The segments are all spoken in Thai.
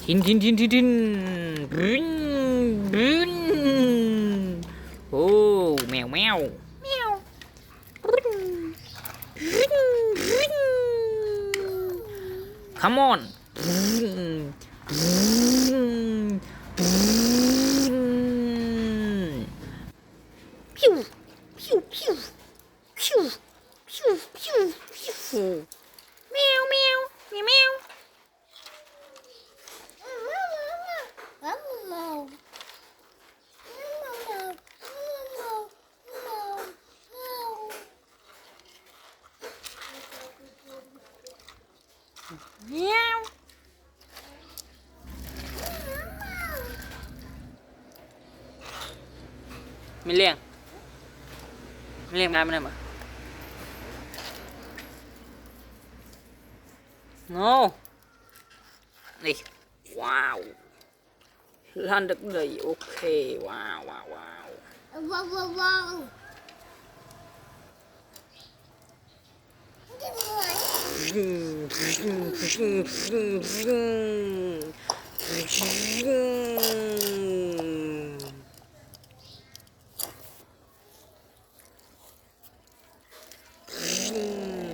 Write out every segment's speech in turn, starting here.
ทินรึนรึนโอ้แมวCome on พิวพิวพิวพิวพิวพิวพิวแมวไม่เลี้ยงงานมันได้ไหม no นี่ว้าวลันดักเลยโอเคว้าว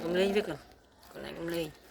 กำลังด้วยกันกำลัง